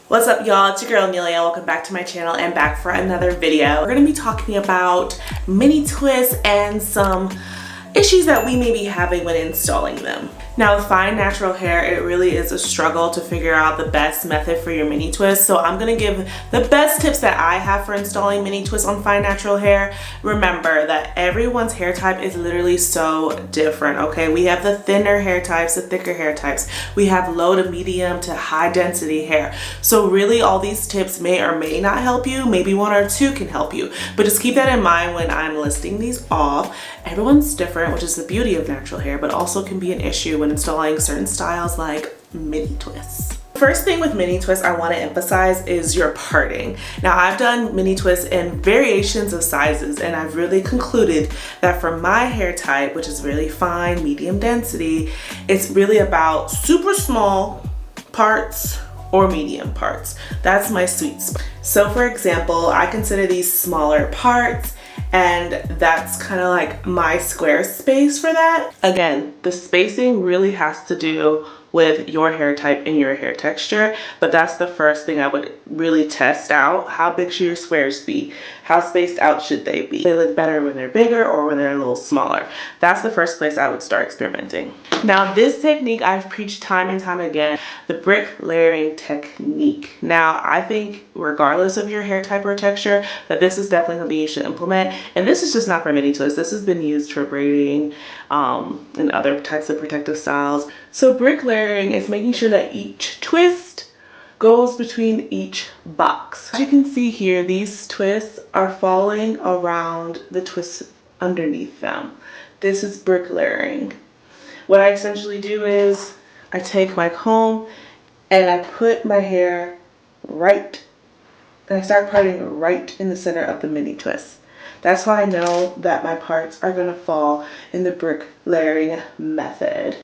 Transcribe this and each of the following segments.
What's up, y'all? It's your girl Nelia. Welcome back to my channel and back for another video. We're gonna be talking about mini twists and some issues that we may be having when installing them. Now with fine natural hair, it really is a struggle to figure out the best method for your mini twist. So I'm gonna give the best tips that I have for installing mini twists on fine natural hair. Remember that everyone's hair type is literally so different, okay? We have the thinner hair types, the thicker hair types. We have low to medium to high density hair. So really all these tips may or may not help you. Maybe one or two can help you. But just keep that in mind when I'm listing these off. Everyone's different, which is the beauty of natural hair, but also can be an issue when installing certain styles like mini twists. First thing with mini twists I want to emphasize is your parting. Now I've done mini twists in variations of sizes, and I've really concluded that for my hair type, which is really fine, medium density, it's really about super small parts or medium parts. That's my sweet spot. So for example, I consider these smaller parts, and that's kind of like my square space for that. Again, the spacing really has to do with your hair type and your hair texture, but that's the first thing I would really test out. How big should your squares be? How spaced out should they be? They look better when they're bigger or when they're a little smaller. That's the first place I would start experimenting. Now this technique I've preached time and time again, the brick layering technique. Now I think regardless of your hair type or texture, that this is definitely something you should implement. And this is just not for mini twists. This has been used for braiding and other types of protective styles. So brick layering is making sure that each twist goes between each box. As you can see here, these twists are falling around the twists underneath them. This is brick layering. What I essentially do is I take my comb and I put my hair right, and I start parting right in the center of the mini twist. That's how I know that my parts are gonna fall in the brick layering method.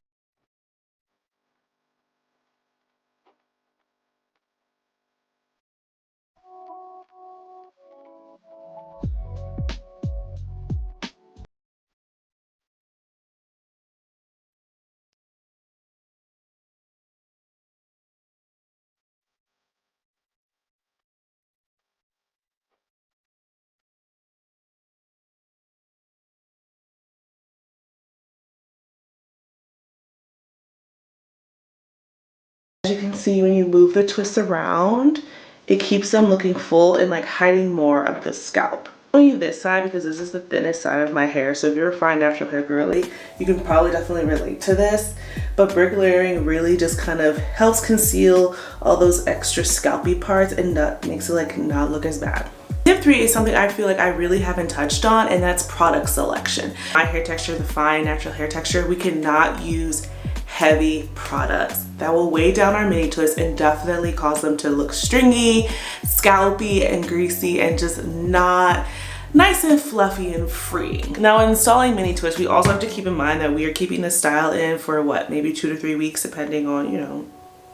As you can see, when you move the twists around, it keeps them looking full and like hiding more of the scalp. I'm showing you this side because this is the thinnest side of my hair. So if you're a fine natural hair girly, you can probably definitely relate to this. But brick layering really just kind of helps conceal all those extra scalpy parts and that makes it like not look as bad. Tip 3 is something I feel like I really haven't touched on, and that's product selection. My hair texture, the fine natural hair texture, we cannot use heavy products that will weigh down our mini twists and definitely cause them to look stringy, scalpy, and greasy, and just not nice and fluffy and free. Now in installing mini twists, we also have to keep in mind that we are keeping the style in for what, maybe 2 to 3 weeks depending on, you know,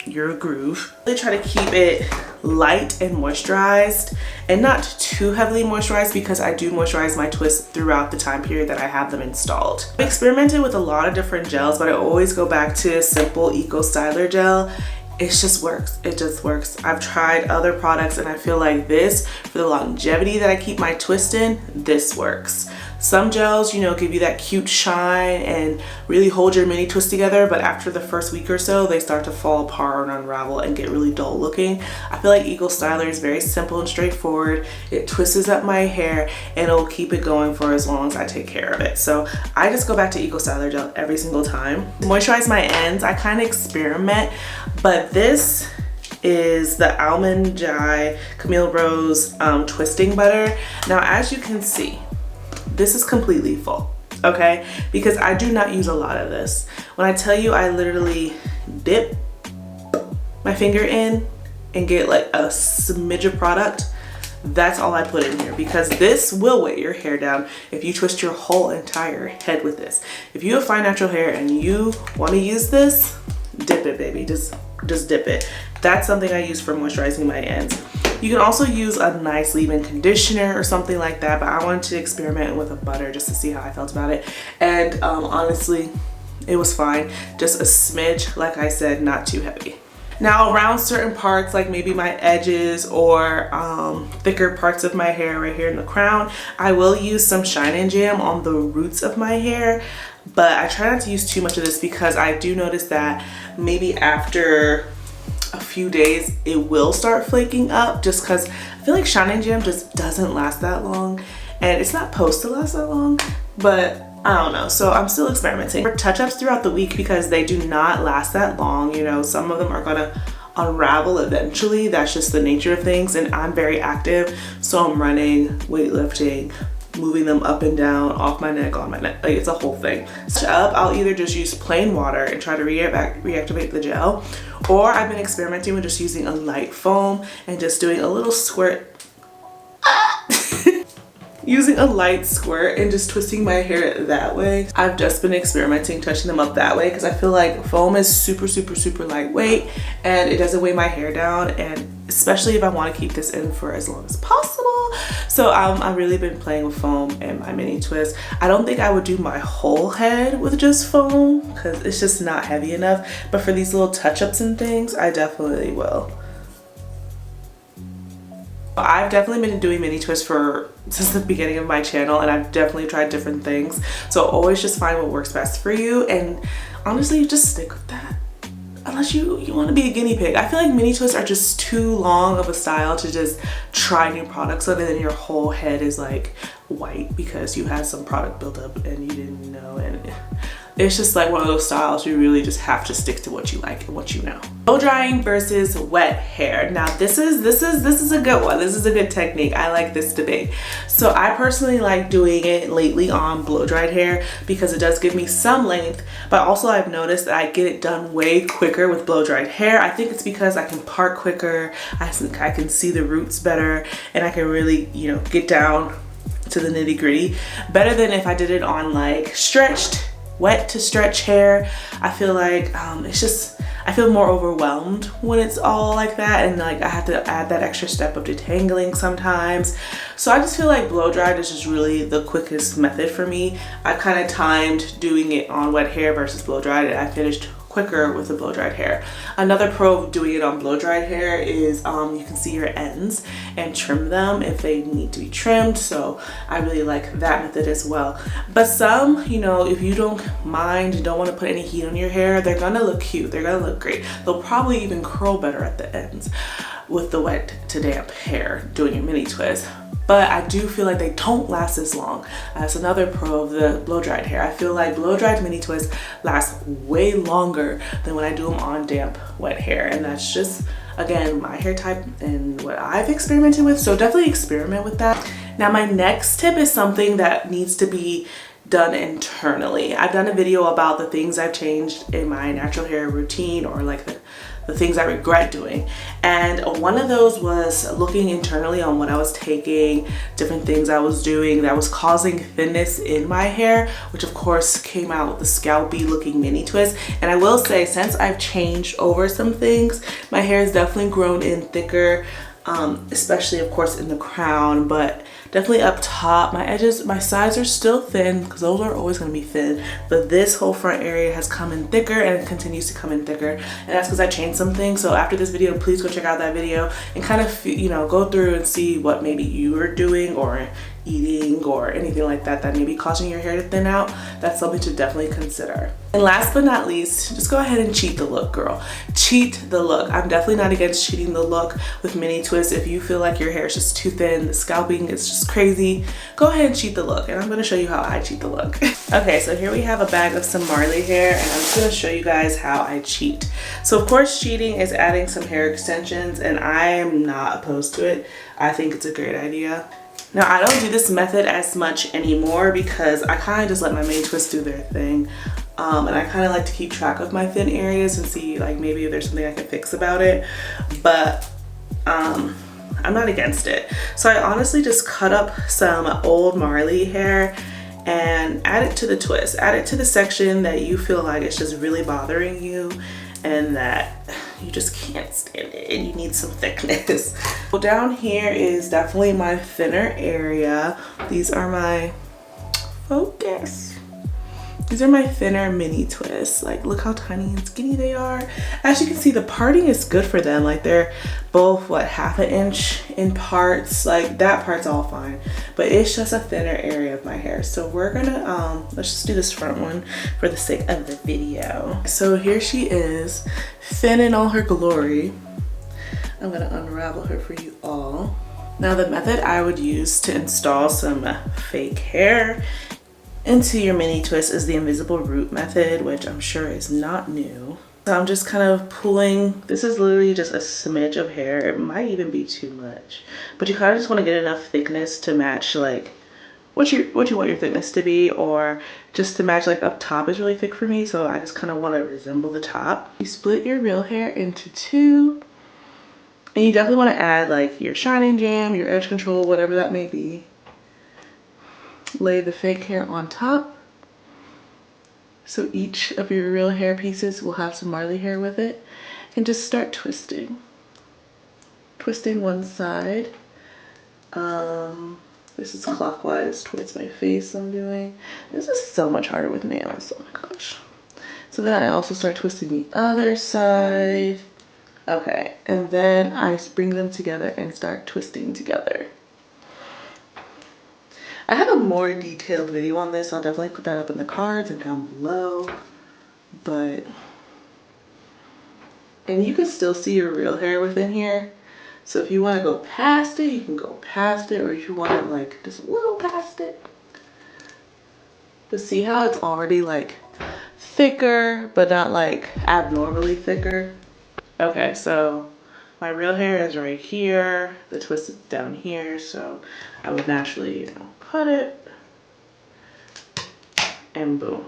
your groove. Really try to keep it light and moisturized and not too heavily moisturized because I do moisturize my twists throughout the time period that I have them installed. I've experimented with a lot of different gels, but I always go back to simple Eco Styler gel. It just works. It just works. I've tried other products and I feel like this, for the longevity that I keep my twist in, this works. Some gels, you know, give you that cute shine and really hold your mini twist together, but after the first week or so, they start to fall apart and unravel and get really dull looking. I feel like Eco Styler is very simple and straightforward. It twists up my hair and it'll keep it going for as long as I take care of it. So I just go back to Eco Styler gel every single time. To moisturize my ends, I kind of experiment, but this is the Almond Jai Camille Rose twisting butter. Now as you can see, this is completely full, okay? Because I do not use a lot of this. When I tell you I literally dip my finger in and get like a smidge of product, that's all I put in here because this will weigh your hair down if you twist your whole entire head with this. If you have fine natural hair and you want to use this, dip it, baby. Just dip it. That's something I use for moisturizing my ends. You can also use a nice leave-in conditioner or something like that, but I wanted to experiment with a butter just to see how I felt about it. And honestly, it was fine. Just a smidge, like I said, not too heavy. Now around certain parts, like maybe my edges or thicker parts of my hair right here in the crown, I will use some Shine and Jam on the roots of my hair, but I try not to use too much of this because I do notice that maybe after a few days it will start flaking up, just because I feel like Shine and Jam just doesn't last that long, and it's not supposed to last that long, but I don't know. So I'm still experimenting. For touch-ups throughout the week, because they do not last that long, you know, some of them are gonna unravel eventually. That's just the nature of things, and I'm very active, so I'm running, weightlifting, moving them up and down, off my neck, on my neck, like it's a whole thing. So I'll either just use plain water and try to reactivate the gel, or I've been experimenting with just using a light foam and just doing a little squirt using a light squirt and just twisting my hair that way. I've just been experimenting touching them up that way because I feel like foam is super lightweight and it doesn't weigh my hair down, and especially if I want to keep this in for as long as possible. So I've really been playing with foam and my mini twist. I don't think I would do my whole head with just foam because it's just not heavy enough, but for these little touch-ups and things, I definitely will. I've definitely been doing mini twists since the beginning of my channel, and I've definitely tried different things. So always just find what works best for you, and honestly, just stick with that. Unless you want to be a guinea pig. I feel like mini twists are just too long of a style to just try new products on, and then your whole head is like white because you had some product built up and you didn't know, and it's just like one of those styles you really just have to stick to what you like and what you know. Blow drying versus wet hair. Now this is a good one. This is a good technique. I like this debate. So I personally like doing it lately on blow dried hair because it does give me some length, but also I've noticed that I get it done way quicker with blow dried hair. I think it's because I can part quicker, I can see the roots better, and I can really, you know, get down to the nitty gritty better than if I did it on like wet to stretch hair. I feel like I feel more overwhelmed when it's all like that, and like I have to add that extra step of detangling sometimes. So I just feel like blow dried is just really the quickest method for me. I kind of timed doing it on wet hair versus blow dried, and I finished quicker with the blow dried hair. Another pro of doing it on blow dried hair is you can see your ends and trim them if they need to be trimmed. So I really like that method as well. But some, you know, if you don't mind and don't want to put any heat on your hair, they're gonna look cute, they're gonna look great. They'll probably even curl better at the ends with the wet to damp hair doing your mini twist. But I do feel like they don't last as long. That's another pro of the blow dried hair. I feel like blow dried mini twists last way longer than when I do them on damp wet hair, and that's just, again, my hair type and what I've experimented with. So definitely experiment with that. Now my next tip is something that needs to be done internally. I've done a video about the things I've changed in my natural hair routine, or like the things I regret doing, and one of those was looking internally on what I was taking, different things I was doing that was causing thinness in my hair, which of course came out with the scalpy looking mini twist. And I will say, since I've changed over some things, my hair has definitely grown in thicker, especially of course in the crown, but definitely up top. My edges, my sides are still thin because those are always going to be thin, but this whole front area has come in thicker, and it continues to come in thicker, and that's because I changed some things. So after this video, please go check out that video and kind of, you know, go through and see what maybe you are doing or eating or anything like that that may be causing your hair to thin out. That's something to definitely consider. And last but not least, just go ahead and cheat the look, girl. Cheat the look. I'm definitely not against cheating the look with mini twists. If you feel like your hair is just too thin, the scalping is just crazy, go ahead and cheat the look, and I'm going to show you how I cheat the look. Okay, so here we have a bag of some Marley hair, and I'm just going to show you guys how I cheat. So of course, cheating is adding some hair extensions, and I am not opposed to it. I think it's a great idea. Now I don't do this method as much anymore because I kind of just let my mini twists do their thing, and I kind of like to keep track of my thin areas and see like maybe if there's something I can fix about it, but I'm not against it. So I honestly just cut up some old Marley hair and add it to the twist. Add it to the section that you feel like it's just really bothering you and that you just can't stand it and you need some thickness. Well, down here is definitely my thinner area. These are my focus. These are my thinner mini twists. Like, look how tiny and skinny they are. As you can see, the parting is good for them. Like, they're both, what, 1/2 inch in parts. Like, that part's all fine. But it's just a thinner area of my hair. So we're gonna, let's just do this front one for the sake of the video. So here she is, thin in all her glory. I'm gonna unravel her for you all. Now, the method I would use to install some fake hair into your mini twist is the invisible root method, which I'm sure is not new. So I'm just kind of pulling, this is literally just a smidge of hair. It might even be too much, but you kind of just want to get enough thickness to match like what you want your thickness to be, or just to match. Like, up top is really thick for me, so I just kind of want to resemble the top. You split your real hair into 2, and you definitely want to add like your shining jam, your edge control, whatever that may be. Lay the fake hair on top. So each of your real hair pieces will have some Marley hair with it. And just start twisting. Twisting one side. This is clockwise towards my face I'm doing. This is so much harder with nails, oh my gosh. So then I also start twisting the other side. Okay, and then I bring them together and start twisting together. I have a more detailed video on this. I'll definitely put that up in the cards and down below. And you can still see your real hair within here. So if you want to go past it, you can go past it, or if you want it like just a little past it. But see how it's already like thicker, but not like abnormally thicker? Okay, so my real hair is right here. The twist is down here, so I would naturally, cut it, and boom.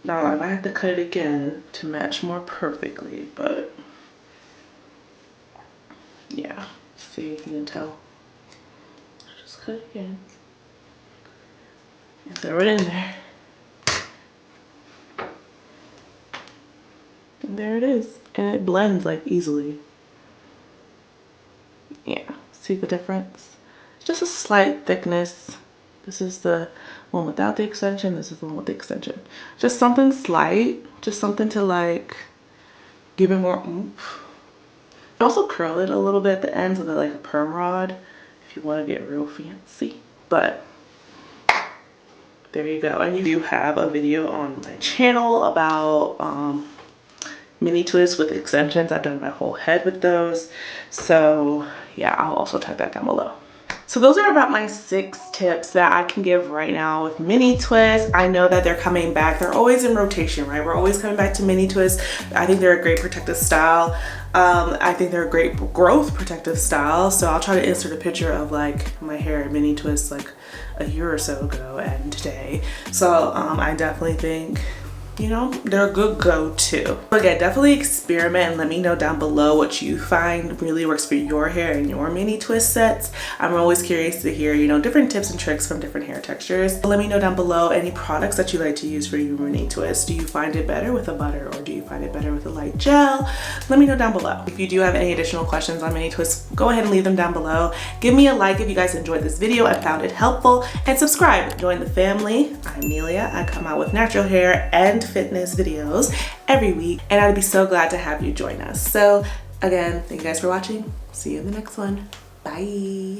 Now I might have to cut it again to match more perfectly, but yeah, see, you can tell. Just cut it again and throw it in there. And there it is, and it blends like easily. Yeah, see the difference? Just a slight thickness. This is the one without the extension. This is the one with the extension. Just something slight, just something to like give it more oomph. Also curl it a little bit at the ends with like a perm rod if you want to get real fancy. But there you go. And you do have a video on my channel about mini twists with extensions. I've done my whole head with those. So yeah, I'll also type that down below. So those are about my 6 tips that I can give right now with mini twists. I know that they're coming back. They're always in rotation, right? We're always coming back to mini twists. I think they're a great protective style. I think they're a great growth protective style. So I'll try to insert a picture of like my hair mini twists like a year or so ago and today. So I definitely think, they're a good go-to. But yeah, definitely experiment and let me know down below what you find really works for your hair and your mini twist sets. I'm always curious to hear, different tips and tricks from different hair textures. Let me know down below any products that you like to use for your mini twist. Do you find it better with a butter, or do you find it better with a light gel? Let me know down below. If you do have any additional questions on mini twists, go ahead and leave them down below. Give me a like if you guys enjoyed this video and found it helpful, and subscribe. Join the family. I'm Nelia. I come out with natural hair and fitness videos every week, and I'd be so glad to have you join us. So again, thank you guys for watching. See you in the next one. Bye.